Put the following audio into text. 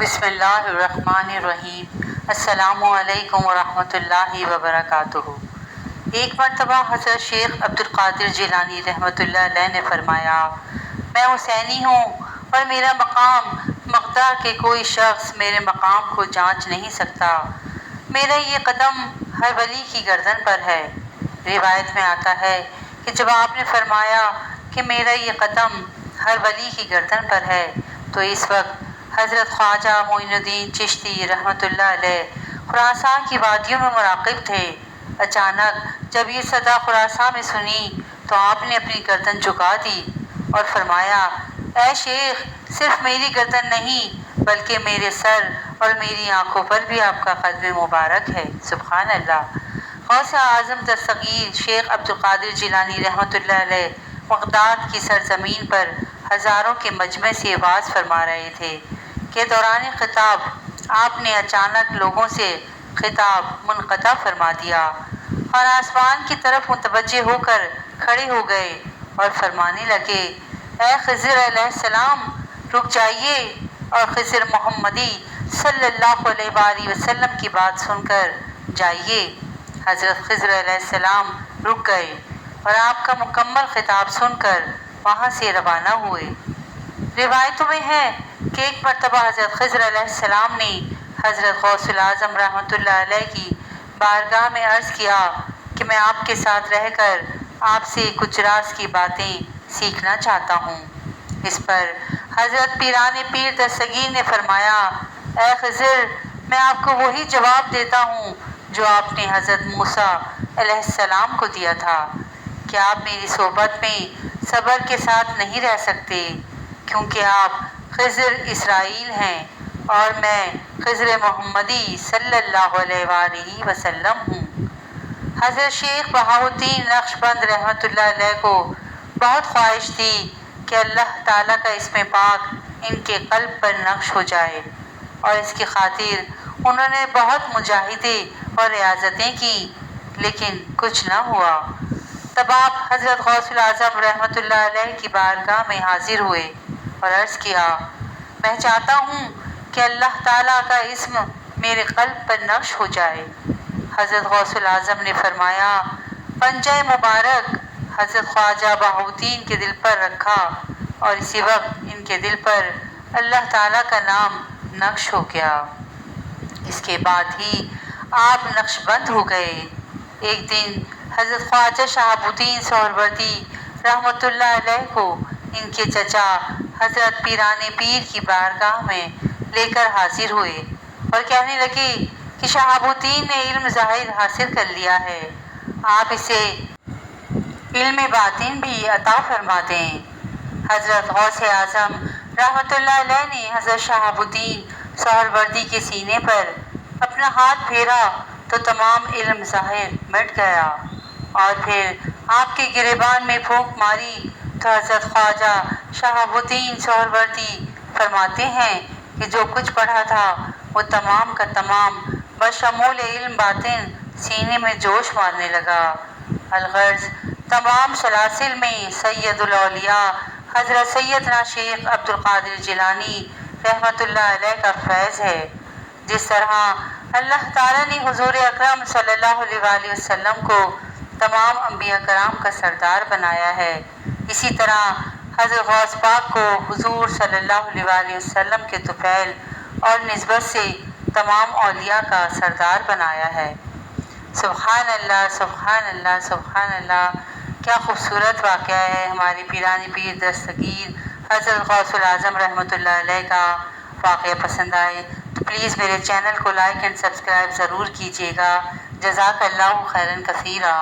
بسم اللہ الرحمن الرحیم۔ السلام علیکم ورحمۃ اللہ وبرکاتہ۔ ایک مرتبہ حضرت شیخ عبدالقادر جیلانی رحمۃ اللہ علیہ نے فرمایا، میں حسینی ہوں اور میرا مقام مقدار کے کوئی شخص میرے مقام کو جانچ نہیں سکتا۔ میرا یہ قدم ہر ولی کی گردن پر ہے۔ روایت میں آتا ہے کہ جب آپ نے فرمایا کہ میرا یہ قدم ہر ولی کی گردن پر ہے تو اس وقت حضرت خواجہ معین الدین چشتی رحمۃ اللہ علیہ خراسان کی وادیوں میں مراقب تھے۔ اچانک جب یہ صدا خراسان میں سنی تو آپ نے اپنی گردن جھکا دی اور فرمایا، اے شیخ، صرف میری گردن نہیں بلکہ میرے سر اور میری آنکھوں پر بھی آپ کا قدم مبارک ہے۔ سبحان اللہ۔ غوث اعظم دستگیر شیخ عبدالقادر جیلانی رحمۃ اللہ علیہ بغداد کی سرزمین پر ہزاروں کے مجمع سے وعظ فرما رہے تھے کہ دوران خطاب آپ نے اچانک لوگوں سے خطاب منقطع فرما دیا اور آسمان کی طرف متوجہ ہو کر کھڑے ہو گئے اور فرمانے لگے، اے خضر علیہ السلام، رک جائیے اور خضر محمدی صلی اللہ علیہ وآلہ وسلم کی بات سن کر جائیے۔ حضرت خضر علیہ السلام رک گئے اور آپ کا مکمل خطاب سن کر وہاں سے روانہ ہوئے۔ روایتوں میں ہے کہ ایک مرتبہ حضرت خضر علیہ السلام نے حضرت غوث الاعظم رحمۃ اللہ علیہ کی بارگاہ میں عرض کیا کہ میں آپ کے ساتھ رہ کر آپ سے کچھ راز کی باتیں سیکھنا چاہتا ہوں۔ اس پر حضرت پیران پیر دستگیر نے فرمایا، اے خضر، میں آپ کو وہی جواب دیتا ہوں جو آپ نے حضرت موسیٰ علیہ السلام کو دیا تھا کہ آپ میری صحبت میں صبر کے ساتھ نہیں رہ سکتے کیونکہ آپ خضر اسرائیل ہیں اور میں خضر محمدی صلی اللہ علیہ وآلہ وسلم ہوں۔ حضرت شیخ بہاؤالدین نقشبند رحمۃ اللہ علیہ کو بہت خواہش تھی کہ اللہ تعالیٰ کا اسم پاک ان کے قلب پر نقش ہو جائے اور اس کی خاطر انہوں نے بہت مجاہدے اور ریاضتیں کی لیکن کچھ نہ ہوا۔ تب آپ حضرت غوث الاعظم رحمۃ اللہ علیہ کی بارگاہ میں حاضر ہوئے اور عرض کیا، میں چاہتا ہوں کہ اللہ تعالیٰ کا اسم میرے قلب پر نقش ہو جائے۔ حضرت غوث الاعظم نے فرمایا، پنجہ مبارک حضرت خواجہ بہاؤالدین کے دل پر رکھا اور اسی وقت ان کے دل پر اللہ تعالیٰ کا نام نقش ہو گیا۔ اس کے بعد ہی آپ نقش بند ہو گئے۔ ایک دن حضرت خواجہ شہاب الدین سہروردی رحمۃ اللہ علیہ کو ان کے چچا حضرت پیران پیر کی بارگاہ میں لے کر حاضر ہوئے اور کہنے لگے کہ شہاب الدین نے علم ظاہر حاصل کر لیا ہے، آپ اسے علم باطن بھی عطا فرما دیں۔ حضرت غوث اعظم رحمۃ اللہ علیہ نے حضرت شہاب الدین سہروردی کے سینے پر اپنا ہاتھ پھیرا تو تمام علم ظاہر مٹ گیا اور پھر آپ کے گریبان میں پھونک ماری تو حضرت خواجہ شہاب الدین سہروردی فرماتے ہیں کہ جو کچھ پڑھا تھا وہ تمام کا تمام بشمول علم باطن سینے میں جوش مارنے لگا۔ الغرض تمام سلاسل میں سید الاولیاء حضرت سیدنا شیخ عبدالقادر جیلانی رحمۃ اللہ علیہ کا فیض ہے۔ جس طرح اللہ تعالیٰ نے حضور اکرم صلی اللہ علیہ وآلہ وسلم کو تمام انبیاء کرام کا سردار بنایا ہے، اسی طرح حضرت غوث پاک کو حضور صلی اللہ علیہ وآلہ وسلم کے طفیل اور نسبت سے تمام اولیاء کا سردار بنایا ہے۔ سبحان اللہ، سبحان اللہ، سبحان اللہ۔ کیا خوبصورت واقعہ ہے۔ ہمارے پیران پیر دستگیر حضرت غوث الاعظم رحمۃ اللہ علیہ کا واقعہ پسند آئے تو پلیز میرے چینل کو لائک اینڈ سبسکرائب ضرور کیجیے گا۔ جزاک اللہ خیراً کثیرا۔